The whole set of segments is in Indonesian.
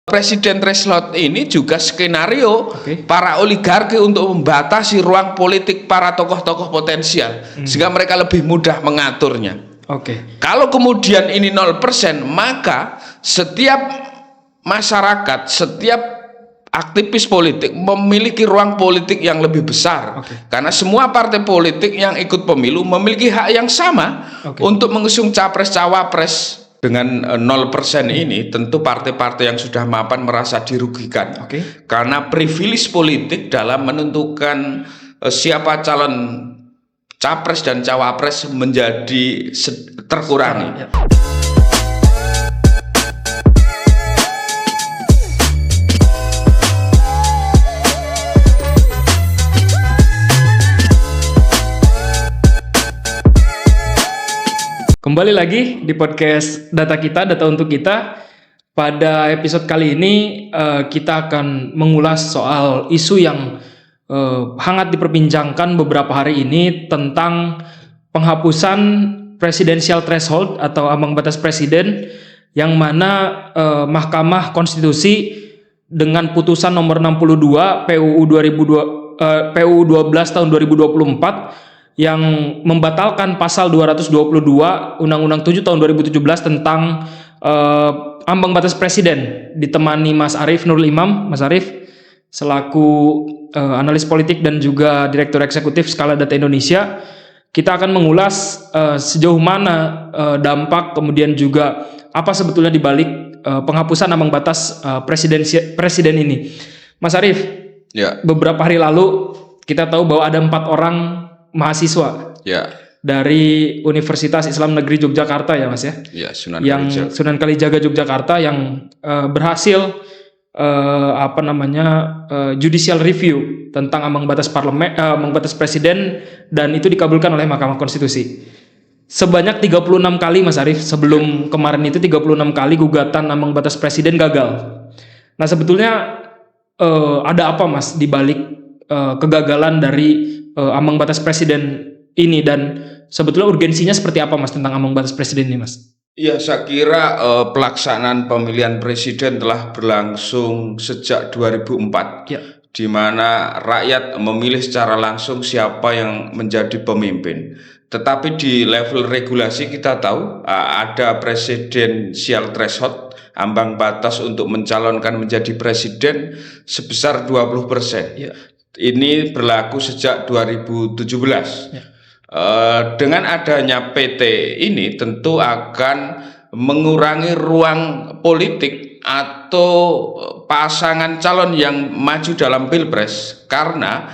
Presiden threshold ini juga skenario para oligarki untuk membatasi ruang politik para tokoh-tokoh potensial sehingga mereka lebih mudah mengaturnya. Kalau kemudian ini 0%, maka setiap masyarakat, setiap aktivis politik memiliki ruang politik yang lebih besar. Karena semua partai politik yang ikut pemilu memiliki hak yang sama untuk mengusung capres-cawapres. Dengan 0% ini tentu partai-partai yang sudah mapan merasa dirugikan karena privilege politik dalam menentukan siapa calon capres dan cawapres menjadi terkurangi. Kembali lagi di podcast Data Kita, Data Untuk Kita. Pada episode kali ini kita akan mengulas soal isu yang hangat diperbincangkan beberapa hari ini tentang penghapusan presidensial threshold atau ambang batas presiden, yang mana Mahkamah Konstitusi dengan putusan nomor 62 PUU 12 tahun 2024 yang membatalkan pasal 222 Undang-Undang 7 tahun 2017 tentang ambang batas presiden, ditemani Mas Arief Nurul Imam. Mas Arief selaku analis politik dan juga Direktur Eksekutif Skala Data Indonesia, kita akan mengulas sejauh mana dampak, kemudian juga apa sebetulnya dibalik penghapusan ambang batas presiden ini. Mas Arief, beberapa hari lalu kita tahu bahwa ada 4 orang mahasiswa dari Universitas Islam Negeri Yogyakarta, ya Mas ya, Sunan Kalijaga Yogyakarta, yang berhasil judicial review tentang ambang batas presiden, dan itu dikabulkan oleh Mahkamah Konstitusi. Sebanyak 36 kali, Mas Arief, sebelum kemarin itu 36 kali gugatan ambang batas presiden gagal. Nah, sebetulnya ada apa, Mas, di balik kegagalan dari ambang batas presiden ini, dan sebetulnya urgensinya seperti apa, Mas, tentang ambang batas presiden ini, Mas? Ya, saya kira pelaksanaan pemilihan presiden telah berlangsung sejak 2004, di mana rakyat memilih secara langsung siapa yang menjadi pemimpin. Tetapi di level regulasi kita tahu ada presidensial threshold, ambang batas untuk mencalonkan menjadi presiden sebesar 20%. Ini berlaku sejak 2017. Dengan adanya PT ini tentu akan mengurangi ruang politik atau pasangan calon yang maju dalam pilpres, karena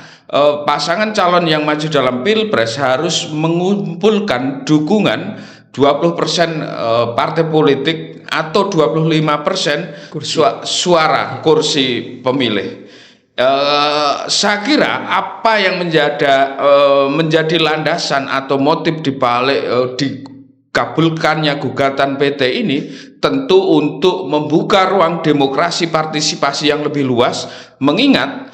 pasangan calon yang maju dalam pilpres harus mengumpulkan dukungan 20% partai politik atau 25% suara kursi pemilih. Saya kira apa yang menjadi landasan atau motif dibalik dikabulkannya gugatan PT ini tentu untuk membuka ruang demokrasi partisipasi yang lebih luas, mengingat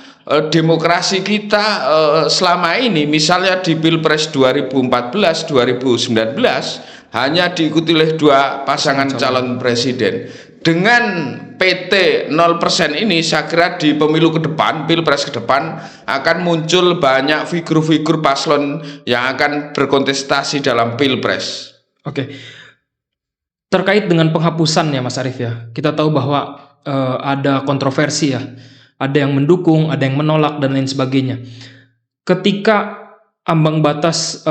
demokrasi kita selama ini, misalnya di Pilpres 2014, 2019 hanya diikuti oleh 2 pasangan calon presiden. Dengan PT 0% ini, saya kira di pemilu ke depan, pilpres ke depan, akan muncul banyak figur-figur paslon yang akan berkontestasi dalam pilpres. Terkait dengan penghapusan, ya Mas Arief, ya, kita tahu bahwa ada kontroversi, ya, ada yang mendukung, ada yang menolak, dan lain sebagainya. Ketika ambang batas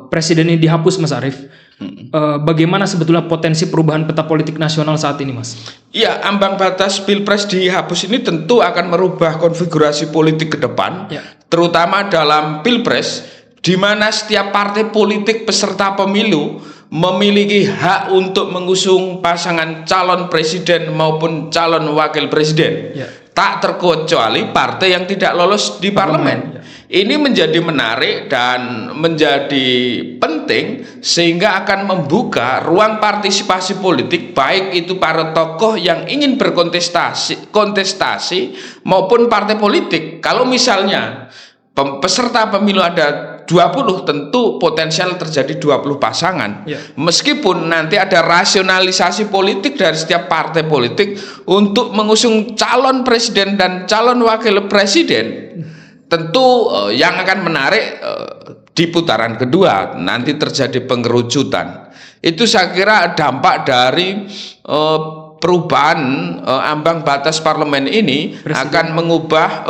presiden ini dihapus, Mas Arief, bagaimana sebetulnya potensi perubahan peta politik nasional saat ini, Mas? Ya, ambang batas pilpres dihapus ini tentu akan merubah konfigurasi politik ke depan, terutama dalam pilpres, di mana setiap partai politik peserta pemilu memiliki hak untuk mengusung pasangan calon presiden maupun calon wakil presiden, tak terkecuali partai yang tidak lolos di parlemen. Ini menjadi menarik dan menjadi penting, sehingga akan membuka ruang partisipasi politik, baik itu para tokoh yang ingin berkontestasi maupun partai politik. Kalau misalnya peserta pemilu ada 20 tentu potensial terjadi 20 pasangan. Ya. Meskipun nanti ada rasionalisasi politik dari setiap partai politik untuk mengusung calon presiden dan calon wakil presiden, tentu yang akan menarik di putaran kedua nanti terjadi pengerucutan. Itu saya kira dampak dari perubahan ambang batas parlemen ini akan mengubah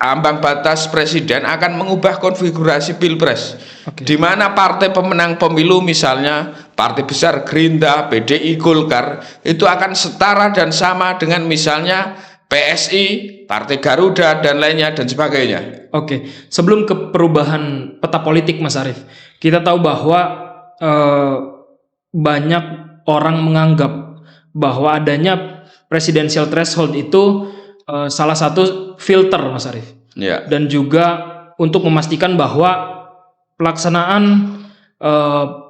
ambang batas presiden akan mengubah konfigurasi pilpres. Di mana partai pemenang pemilu misalnya partai besar Gerindra, PDI, Golkar itu akan setara dan sama dengan misalnya PSI, Partai Garuda dan lainnya dan sebagainya. Oke, sebelum ke perubahan peta politik Mas Arief, kita tahu bahwa banyak orang menganggap bahwa adanya presidensial threshold itu salah satu filter Mas Arief. Ya. Dan juga untuk memastikan bahwa pelaksanaan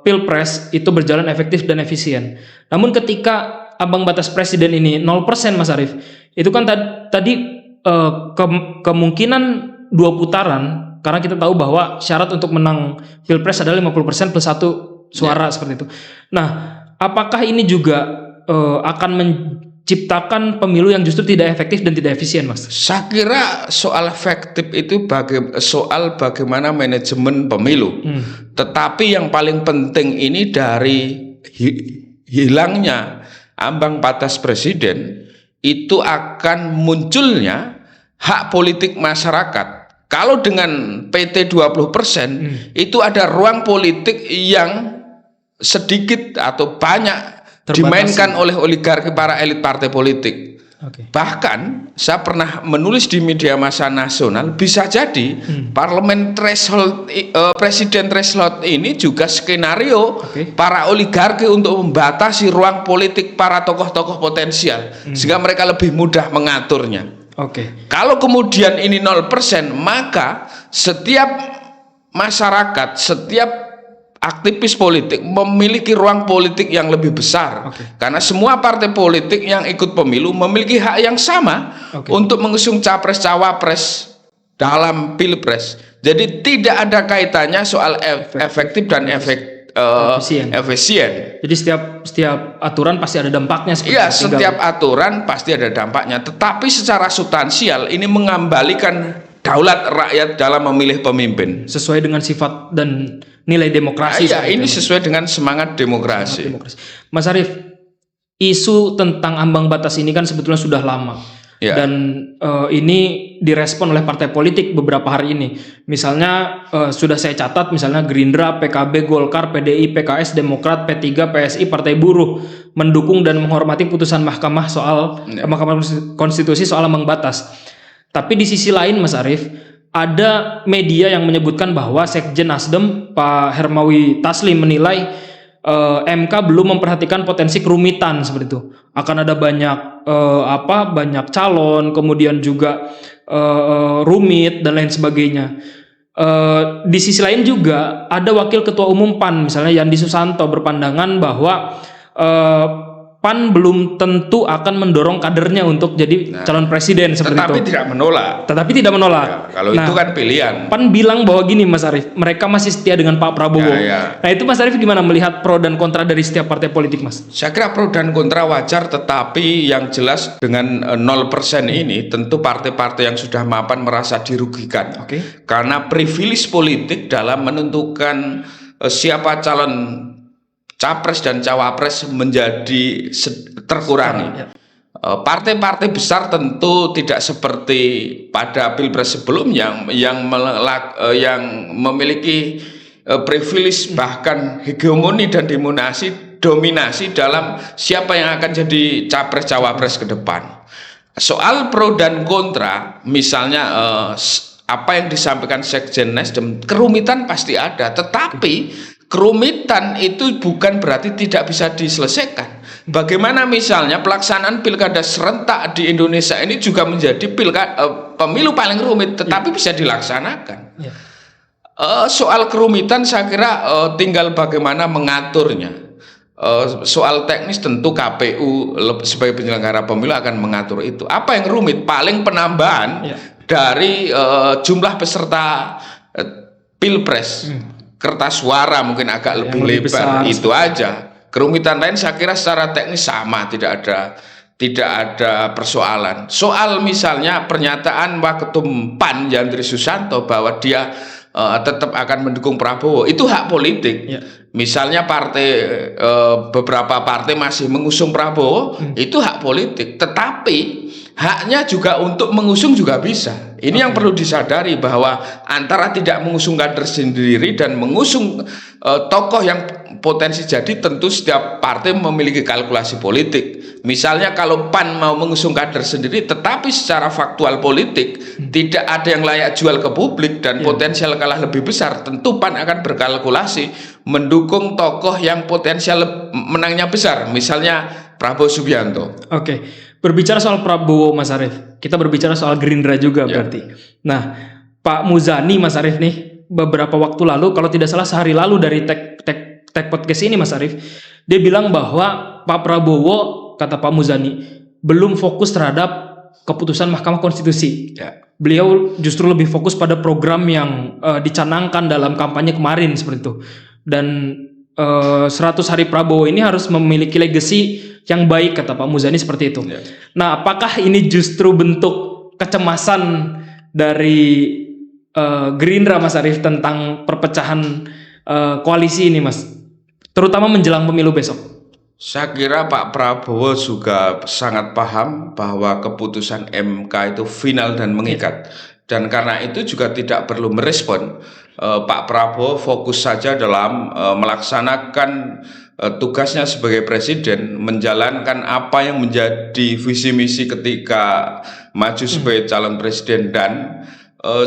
pilpres itu berjalan efektif dan efisien. Namun ketika ambang batas presiden ini 0% Mas Arief, itu kan tadi kemungkinan 2 putaran, karena kita tahu bahwa syarat untuk menang pilpres adalah 50% plus 1 suara seperti itu. Nah, apakah ini juga akan menciptakan pemilu yang justru tidak efektif dan tidak efisien, Mas? Saya kira soal efektif itu soal bagaimana manajemen pemilu. Tetapi yang paling penting ini dari hilangnya ambang batas presiden itu akan munculnya hak politik masyarakat. Kalau dengan PT 20% itu ada ruang politik yang sedikit atau banyak dimainkan oleh oligarki para elit partai politik. Bahkan saya pernah menulis di media massa nasional, bisa jadi parlemen threshold, presiden threshold ini juga skenario para oligarki untuk membatasi ruang politik para tokoh-tokoh potensial sehingga mereka lebih mudah mengaturnya. Kalau kemudian ini 0%, maka setiap masyarakat, setiap aktivis politik memiliki ruang politik yang lebih besar, karena semua partai politik yang ikut pemilu memiliki hak yang sama untuk mengusung capres cawapres dalam pilpres. Jadi tidak ada kaitannya soal efektif dan efisien. Jadi setiap aturan pasti ada dampaknya. Iya, setiap aturan pasti ada dampaknya. Tetapi secara substansial ini mengembalikan daulat rakyat dalam memilih pemimpin sesuai dengan sifat dan nilai demokrasi. Iya, ini sesuai dengan semangat demokrasi. Mas Arief, isu tentang ambang batas ini kan sebetulnya sudah lama. Dan ini direspon oleh partai politik beberapa hari ini. Misalnya sudah saya catat, misalnya Gerindra, PKB, Golkar, PDI, PKS, Demokrat, P3, PSI, Partai Buruh mendukung dan menghormati putusan Mahkamah Konstitusi soal ambang batas. Tapi di sisi lain Mas Arief, ada media yang menyebutkan bahwa Sekjen Nasdem Pak Hermawi Taslim menilai MK belum memperhatikan potensi kerumitan seperti itu. Akan ada banyak banyak calon, kemudian juga rumit dan lain sebagainya. Di sisi lain juga ada Wakil Ketua Umum PAN misalnya Yandi Susanto berpandangan bahwa PAN belum tentu akan mendorong kadernya untuk jadi calon presiden seperti itu. Tetapi tidak menolak. Ya, kalau itu kan pilihan. PAN bilang bahwa gini Mas Arief, mereka masih setia dengan Pak Prabowo. Nah itu Mas Arief gimana melihat pro dan kontra dari setiap partai politik, Mas? Saya kira pro dan kontra wajar, tetapi yang jelas dengan 0% ini tentu partai-partai yang sudah mapan merasa dirugikan. Karena privilege politik dalam menentukan siapa calon capres dan cawapres menjadi terkurangi. Partai-partai besar tentu tidak seperti pada pilpres sebelumnya yang memiliki privilege bahkan hegemoni dan dominasi dalam siapa yang akan jadi capres cawapres ke depan. Soal pro dan kontra, misalnya apa yang disampaikan Sekjen Nasdem, kerumitan pasti ada, tetapi kerumitan itu bukan berarti tidak bisa diselesaikan. Bagaimana misalnya pelaksanaan pilkada serentak di Indonesia ini juga menjadi pemilu paling rumit, tetapi bisa dilaksanakan. Soal kerumitan saya kira tinggal bagaimana mengaturnya. Soal teknis tentu KPU sebagai penyelenggara pemilu akan mengatur itu. Apa yang rumit? Paling penambahan dari jumlah peserta pilpres. Kertas suara mungkin agak lebih lebih lebar, besar, itu aja. Kerumitan lain saya kira secara teknis sama, tidak ada persoalan. Soal misalnya pernyataan Waketum PAN Yandri Susanto bahwa dia tetap akan mendukung Prabowo, itu hak politik. Ya. Misalnya beberapa partai masih mengusung Prabowo, itu hak politik. Tetapi haknya juga untuk mengusung juga bisa. Ini yang perlu disadari, bahwa antara tidak mengusung kader sendiri dan mengusung tokoh yang potensi jadi, tentu setiap partai memiliki kalkulasi politik. Misalnya kalau PAN mau mengusung kader sendiri tetapi secara faktual politik tidak ada yang layak jual ke publik dan potensial kalah lebih besar, tentu PAN akan berkalkulasi mendukung tokoh yang potensial menangnya besar, misalnya Prabowo Subianto. Oke, berbicara soal Prabowo, Mas Arief, kita berbicara soal Gerindra juga berarti. Nah, Pak Muzani, Mas Arief nih, beberapa waktu lalu, kalau tidak salah sehari lalu dari tag podcast ini, Mas Arief, dia bilang bahwa Pak Prabowo, kata Pak Muzani, belum fokus terhadap keputusan Mahkamah Konstitusi. Beliau justru lebih fokus pada program yang dicanangkan dalam kampanye kemarin seperti itu. Dan 100 hari Prabowo ini harus memiliki legacy yang baik, kata Pak Muzani seperti itu. Nah, apakah ini justru bentuk kecemasan dari Gerindra, Mas Arief, tentang perpecahan koalisi ini, Mas, terutama menjelang pemilu besok? Saya kira Pak Prabowo juga sangat paham bahwa keputusan MK itu final dan mengikat, dan karena itu juga tidak perlu merespon. Pak Prabowo fokus saja dalam melaksanakan tugasnya sebagai presiden, menjalankan apa yang menjadi visi misi ketika maju sebagai calon presiden. Dan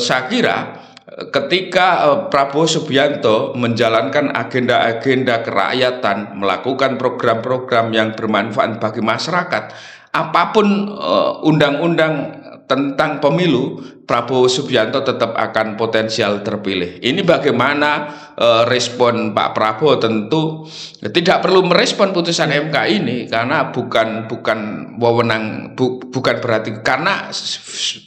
saya kira ketika Prabowo Subianto menjalankan agenda-agenda kerakyatan, melakukan program-program yang bermanfaat bagi masyarakat, apapun undang-undang tentang pemilu, Prabowo Subianto tetap akan potensial terpilih. Ini bagaimana respon Pak Prabowo? Tentu tidak perlu merespon putusan MK ini, karena bukan wewenang, bukan berarti karena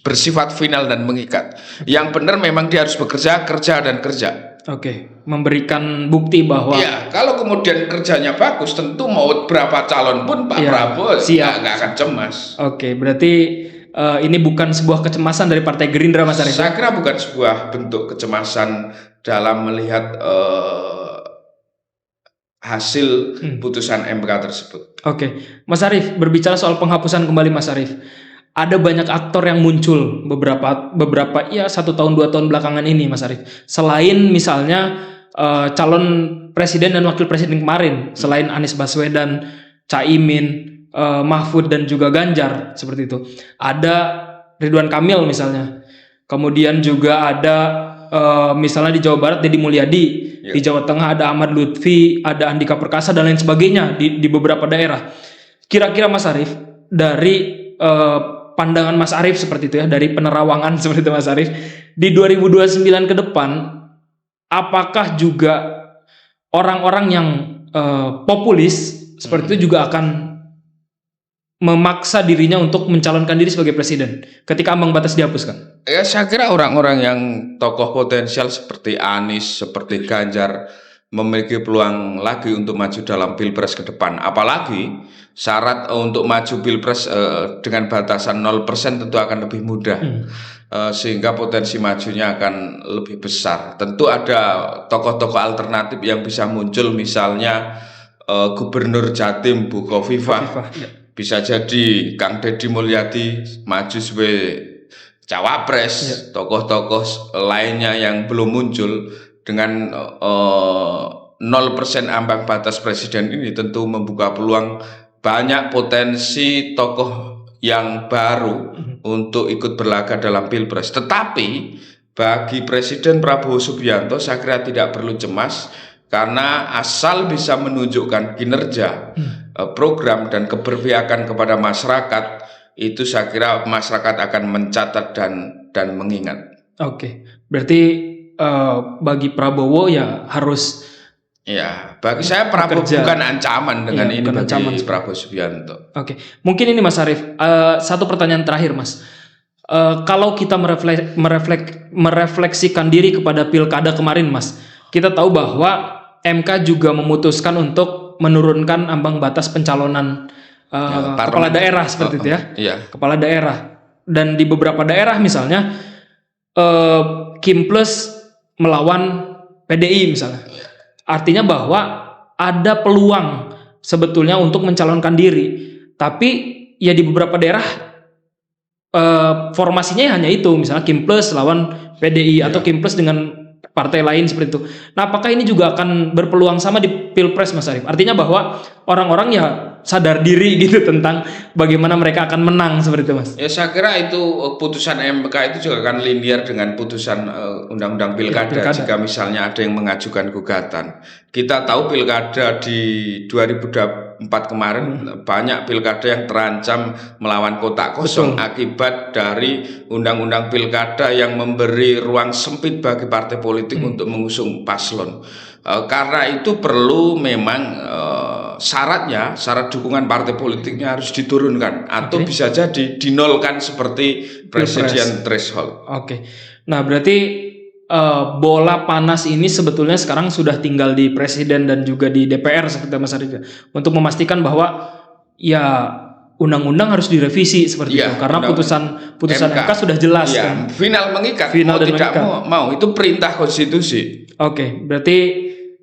bersifat final dan mengikat. Yang benar memang dia harus bekerja, kerja. Oke, memberikan bukti bahwa ya, kalau kemudian kerjanya bagus, tentu mau berapa calon pun Pak Prabowo nggak akan cemas. Oke, berarti ini bukan sebuah kecemasan dari Partai Gerindra, Mas Arief? Saya kira bukan sebuah bentuk kecemasan dalam melihat hasil putusan MK tersebut. Oke, Mas Arief, berbicara soal penghapusan kembali, Mas Arief, ada banyak aktor yang muncul beberapa 1 tahun 2 tahun belakangan ini, Mas Arief. Selain misalnya calon presiden dan wakil presiden kemarin, selain Anies Baswedan, Caimin, Mahfud dan juga Ganjar, seperti itu. Ada Ridwan Kamil misalnya. Kemudian juga ada misalnya di Jawa Barat Deddy Mulyadi, di Jawa Tengah ada Ahmad Lutfi, ada Andika Perkasa dan lain sebagainya di beberapa daerah. Kira-kira Mas Arief, dari pandangan Mas Arief seperti itu ya, dari penerawangan seperti itu Mas Arief, di 2029 ke depan, apakah juga orang-orang yang populis seperti itu juga akan memaksa dirinya untuk mencalonkan diri sebagai presiden ketika ambang batas dihapuskan? Ya, saya kira orang-orang yang tokoh potensial seperti Anies, seperti Ganjar memiliki peluang lagi untuk maju dalam pilpres ke depan. Apalagi syarat untuk maju pilpres dengan batasan 0% tentu akan lebih mudah, sehingga potensi majunya akan lebih besar. Tentu ada tokoh-tokoh alternatif yang bisa muncul, misalnya Gubernur Jatim Bu Khofifah. Bisa jadi Kang Deddy Mulyadi maju sebagai cawapres. Tokoh-tokoh lainnya yang belum muncul dengan 0% ambang batas presiden ini tentu membuka peluang banyak potensi tokoh yang baru untuk ikut berlaga dalam pilpres. Tetapi bagi Presiden Prabowo Subianto saya kira tidak perlu cemas, karena asal bisa menunjukkan kinerja, program dan keberpihakan kepada masyarakat, itu saya kira masyarakat akan mencatat dan mengingat. Oke, berarti bagi Prabowo ya harus. Ya, bagi saya Prabowo bukan ancaman dengan ini bagi Prabowo Subianto. Oke, mungkin ini Mas Arief, satu pertanyaan terakhir Mas. kalau kita merefleksikan diri kepada pilkada kemarin, Mas, kita tahu bahwa MK juga memutuskan untuk menurunkan ambang batas pencalonan kepala daerah seperti itu ya. Iya. Kepala daerah. Dan di beberapa daerah misalnya Kim Plus melawan PDI misalnya. Artinya bahwa ada peluang sebetulnya untuk mencalonkan diri. Tapi ya di beberapa daerah formasinya hanya itu, misalnya Kim Plus lawan PDI atau Kim Plus dengan partai lain seperti itu. Nah, apakah ini juga akan berpeluang sama di Pilpres, Mas Arief? Artinya bahwa orang-orang ya sadar diri gitu tentang bagaimana mereka akan menang seperti itu, Mas. Ya, saya kira itu putusan MK itu juga akan linear dengan putusan Undang-Undang Pilkada. Jika misalnya ada yang mengajukan gugatan. Kita tahu pilkada di 2024 kemarin banyak pilkada yang terancam melawan kotak kosong akibat dari Undang-Undang Pilkada yang memberi ruang sempit bagi partai politik untuk mengusung paslon. Karena itu perlu memang syarat dukungan partai politiknya harus diturunkan atau bisa jadi dinolkan seperti presiden threshold. Oke. Nah, berarti bola panas ini sebetulnya sekarang sudah tinggal di presiden dan juga di DPR seperti Mas Arief untuk memastikan bahwa ya undang-undang harus direvisi seperti itu karena putusan MK sudah jelas kan. Final mengikat, final mau tidak mau itu perintah konstitusi. Oke, berarti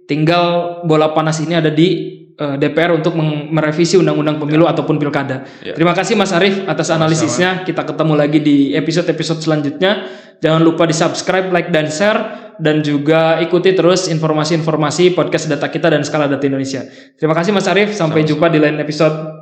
tinggal bola panas ini ada di DPR untuk merevisi undang-undang pemilu ataupun pilkada. Terima kasih Mas Arief atas analisisnya. Kita ketemu lagi di episode-episode selanjutnya. Jangan lupa di subscribe, like, dan share. Dan juga ikuti terus informasi-informasi podcast Data Kita dan Skala Data Indonesia. Terima kasih Mas Arief. Sampai jumpa di lain episode.